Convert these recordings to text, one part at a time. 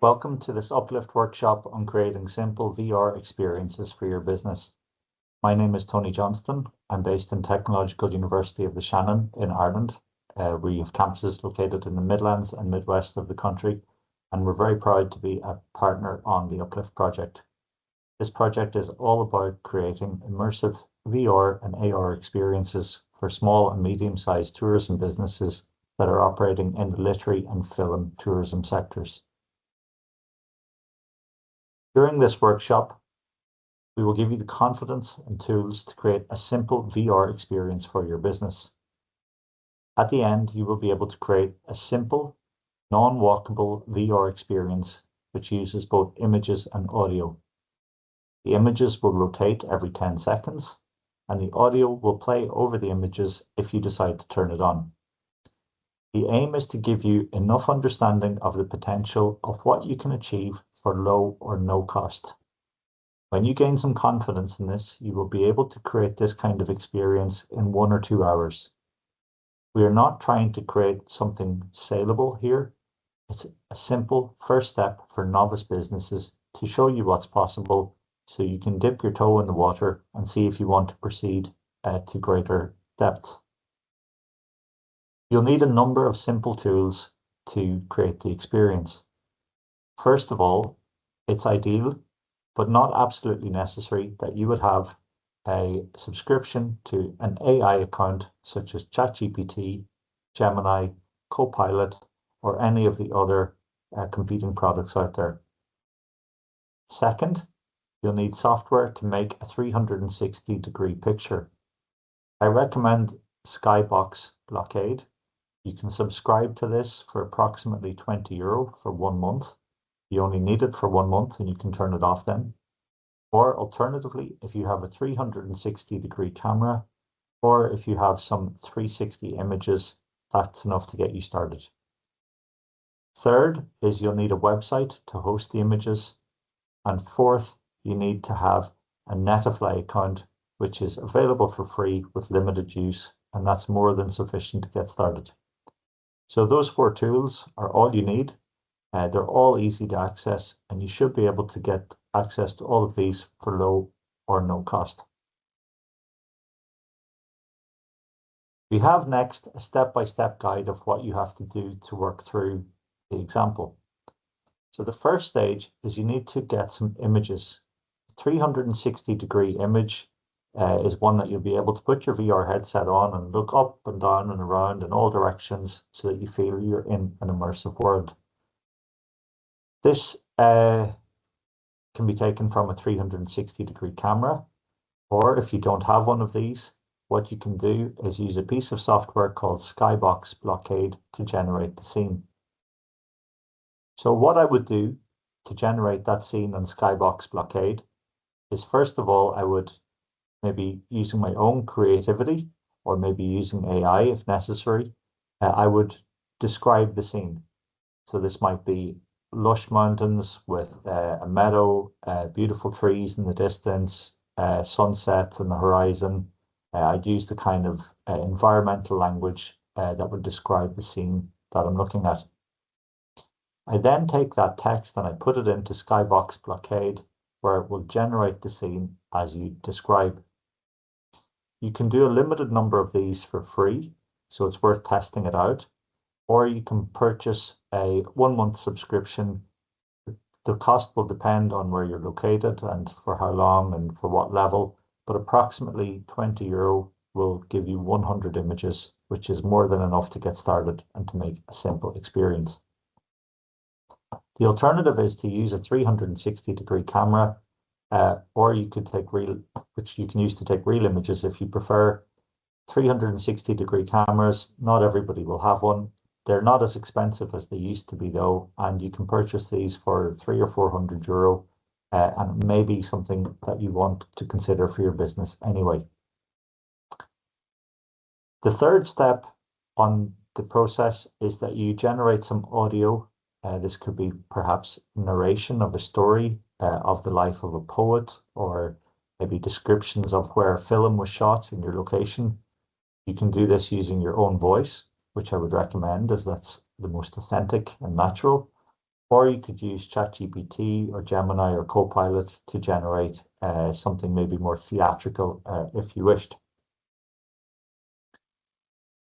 Welcome to this Uplift workshop on creating simple VR experiences for your business. My name is Tony Johnston. I'm based in Technological University of the Shannon in Ireland. We have campuses located in the Midlands and Midwest of the country, and we're very proud to be a partner on the UPLIFT Project. This project is all about creating immersive VR and AR experiences for small and medium-sized tourism businesses that are operating in the literary and film tourism sectors. During this workshop, we will give you the confidence and tools to create a simple VR experience for your business. At the end, you will be able to create a simple, non-walkable VR experience which uses both images and audio. The images will rotate every 10 seconds, and the audio will play over the images if you decide to turn it on. The aim is to give you enough understanding of the potential of what you can achieve for low or no cost. When you gain some confidence in this, you will be able to create this kind of experience in 1 or 2 hours. We are not trying to create something saleable here. It's a simple first step for novice businesses to show you what's possible so you can dip your toe in the water and see if you want to proceed to greater depths. You'll need a number of simple tools to create the experience. First of all, it's ideal, but not absolutely necessary, that you would have a subscription to an AI account such as ChatGPT, Gemini, Copilot, or any of the other competing products out there. Second, you'll need software to make a 360-degree picture. I recommend Skybox Blockade. You can subscribe to this for approximately €20 for 1 month. You only need it for 1 month and you can turn it off then. Or alternatively, if you have a 360-degree camera, or if you have some 360 images, that's enough to get you started. Third is you'll need a website to host the images. And fourth, you need to have a Netify account, which is available for free with limited use, and that's more than sufficient to get started. So those 4 tools are all you need. They're all easy to access, and you should be able to get access to all of these for low or no cost. We have next a step-by-step guide of what you have to do to work through the example. So the first stage is you need to get some images. 360-degree image is one that you'll be able to put your VR headset on and look up and down and around in all directions so that you feel you're in an immersive world. This can be taken from a 360-degree camera, or if you don't have one of these, what you can do is use a piece of software called Skybox Blockade to generate the scene. So what I would do to generate that scene in Skybox Blockade is, first of all, I would maybe using my own creativity or maybe using AI if necessary, I would describe the scene. So this might be lush mountains with a meadow, beautiful trees in the distance, sunset in the horizon. I'd use the kind of environmental language that would describe the scene that I'm looking at. I then take that text and I put it into Skybox Blockade, where it will generate the scene as you describe. You can do a limited number of these for free, so it's worth testing it out. Or you can purchase a 1-month subscription. The cost will depend on where you're located and for how long and for what level, but approximately €20 will give you 100 images, which is more than enough to get started and to make a simple experience. The alternative is to use a 360-degree camera, or you could take which you can use to take real images if you prefer. 360-degree cameras, not everybody will have one. They're not as expensive as they used to be though, and you can purchase these for €300 or €400, and it may be something that you want to consider for your business anyway. The third step on the process is that you generate some audio. This could be perhaps narration of a story of the life of a poet, or maybe descriptions of where a film was shot in your location. You can do this using your own voice, which I would recommend, as that's the most authentic and natural. Or you could use ChatGPT or Gemini or Copilot to generate something maybe more theatrical if you wished.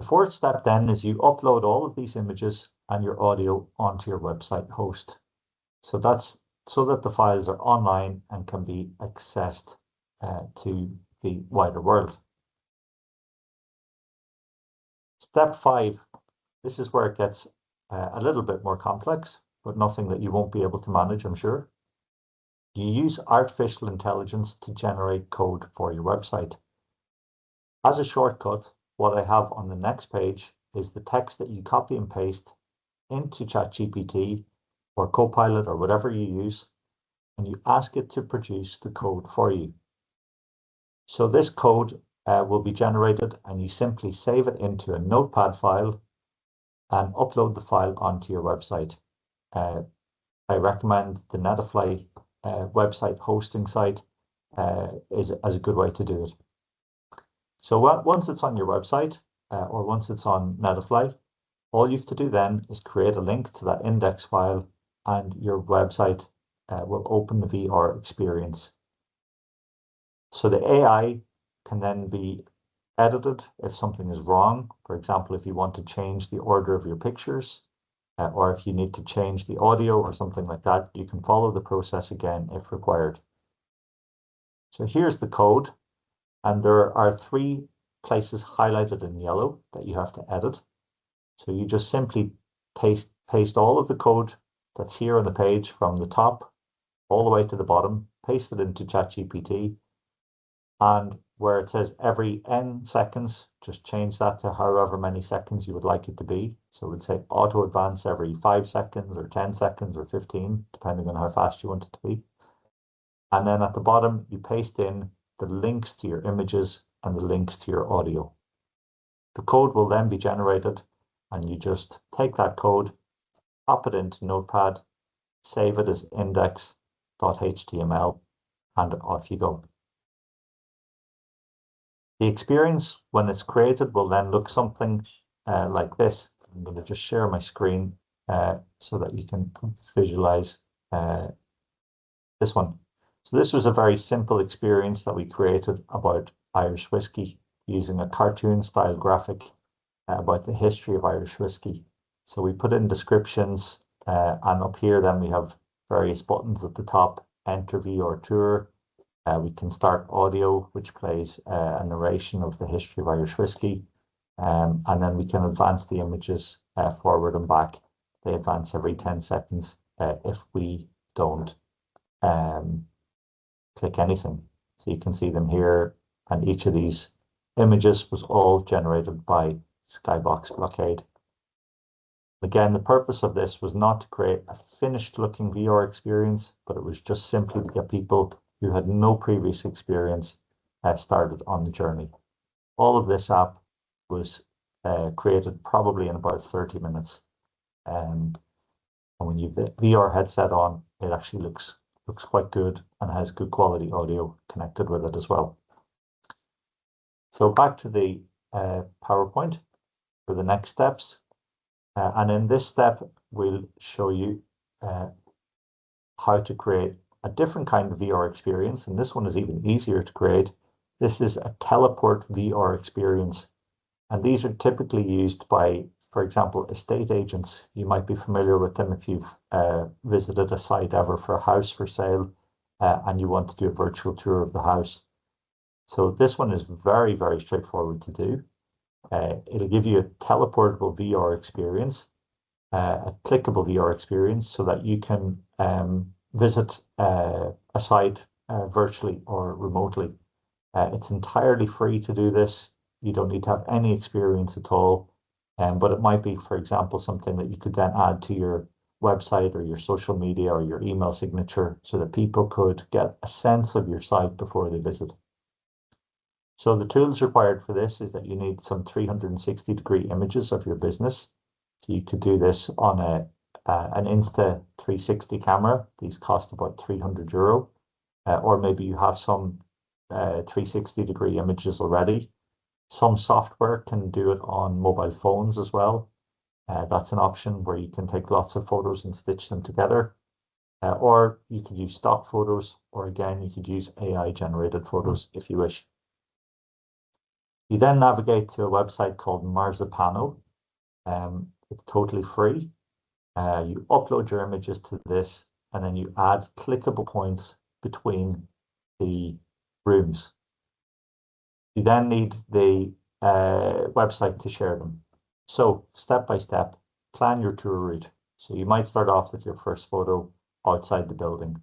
The fourth step then is you upload all of these images and your audio onto your website host. So that's so that the files are online and can be accessed to the wider world. Step 5, this is where it gets a little bit more complex, but nothing that you won't be able to manage, I'm sure. You use artificial intelligence to generate code for your website. As a shortcut, what I have on the next page is the text that you copy and paste into ChatGPT or Copilot or whatever you use, and you ask it to produce the code for you. So this code will be generated, and you simply save it into a notepad file and upload the file onto your website. I recommend the Netlify website hosting site is a good way to do it. So once it's on your website or once it's on Netlify, all you have to do then is create a link to that index file, and your website will open the VR experience. So the AI can then be edited if something is wrong. For example, if you want to change the order of your pictures, or if you need to change the audio or something like that, you can follow the process again if required. So here's the code, and there are 3 places highlighted in yellow that you have to edit. So you just simply paste all of the code that's here on the page from the top all the way to the bottom, paste it into ChatGPT, and where it says every n seconds, just change that to however many seconds you would like it to be. So it would say auto advance every 5 seconds or 10 seconds or 15, depending on how fast you want it to be. And then at the bottom, you paste in the links to your images and the links to your audio. The code will then be generated, and you just take that code, pop it into Notepad, save it as index.html, and off you go. The experience when it's created will then look something like this. I'm going to just share my screen so that you can visualize this one. So this was a very simple experience that we created about Irish whiskey using a cartoon style graphic about the history of Irish whiskey. So we put in descriptions, and up here then we have various buttons at the top: enter VR tour. We can start audio, which plays a narration of the history of Irish whiskey, and then we can advance the images forward and back. They advance every 10 seconds if we don't click anything. So you can see them here, and each of these images was all generated by Skybox Blockade. Again, the purpose of this was not to create a finished looking VR experience, but it was just simply to get people who had no previous experience started on the journey. All of this app was created probably in about 30 minutes. And when you have the VR headset on, it actually looks quite good and has good quality audio connected with it as well. So back to the PowerPoint for the next steps. And in this step, we'll show you how to create a different kind of VR experience. And this one is even easier to create. This is a teleport VR experience. And these are typically used by, for example, estate agents. You might be familiar with them if you've visited a site ever for a house for sale and you want to do a virtual tour of the house. So this one is very, very straightforward to do. It'll give you a teleportable VR experience, a clickable VR experience, so that you can visit a site virtually or remotely. It's entirely free to do this. You don't need to have any experience at all. But it might be, for example, something that you could then add to your website or your social media or your email signature so that people could get a sense of your site before they visit. So the tools required for this is that you need some 360-degree images of your business. So you could do this on an Insta360 camera. These cost about €300. Or maybe you have some 360-degree images already. Some software can do it on mobile phones as well. That's an option where you can take lots of photos and stitch them together. Or you could use stock photos, or again, you could use AI generated photos if you wish. You then navigate to a website called Marzipano. It's totally free. You upload your images to this, and then you add clickable points between the rooms. You then need the website to share them. So step by step, plan your tour route. So you might start off with your first photo outside the building.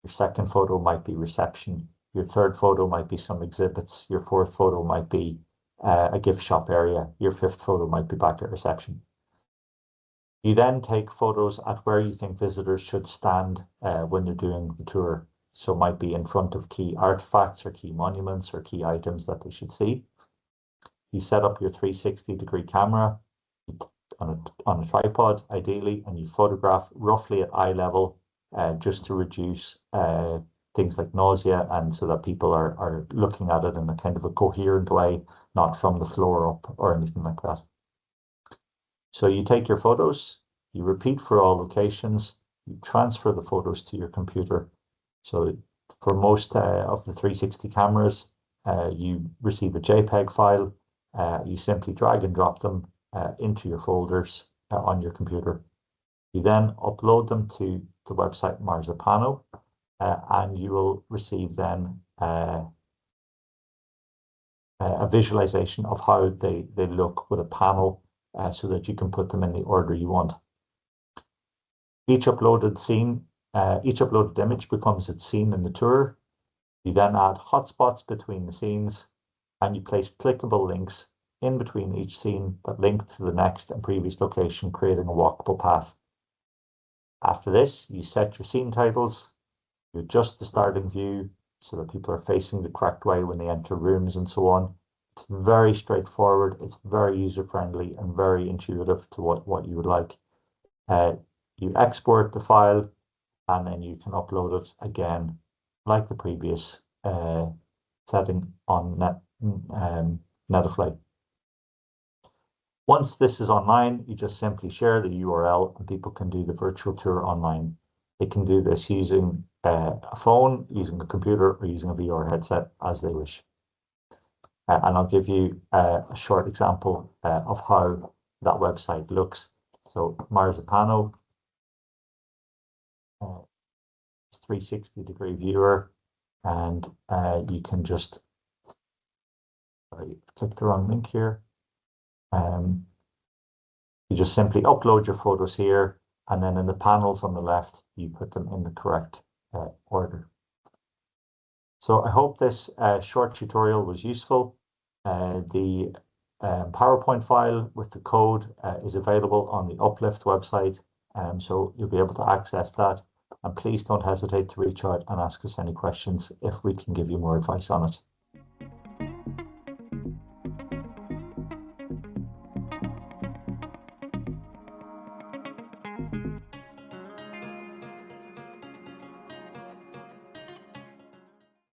Your second photo might be reception. Your third photo might be some exhibits. Your fourth photo might be a gift shop area. Your fifth photo might be back at reception. You then take photos at where you think visitors should stand when they're doing the tour. So it might be in front of key artifacts or key monuments or key items that they should see. You set up your 360-degree camera on a tripod, ideally, and you photograph roughly at eye level just to reduce things like nausea, and so that people are looking at it in a kind of a coherent way, not from the floor up or anything like that. So you take your photos, you repeat for all locations, you transfer the photos to your computer. So for most of the 360 cameras, you receive a JPEG file. You simply drag and drop them into your folders on your computer. You then upload them to the website Marzipano, and you will receive then a visualization of how they look with a panel, so that you can put them in the order you want. Each uploaded image becomes a scene in the tour. You then add hotspots between the scenes, and you place clickable links in between each scene that link to the next and previous location, creating a walkable path. After this, you set your scene titles, you adjust the starting view so that people are facing the correct way when they enter rooms and so on. It's very straightforward, it's very user-friendly and very intuitive to what you would like. You export the file, and then you can upload it again, like the previous setting on Netifly. Once this is online, you just simply share the URL and people can do the virtual tour online. They can do this using a phone, using a computer, or using a VR headset as they wish. And I'll give you a short example of how that website looks. So Marzipano, 360-degree viewer, and you can just click the wrong link here. You just simply upload your photos here, and then in the panels on the left, you put them in the correct order. So I hope this short tutorial was useful. The PowerPoint file with the code is available on the UPLIFT website, so you'll be able to access that. And please don't hesitate to reach out and ask us any questions if we can give you more advice on it.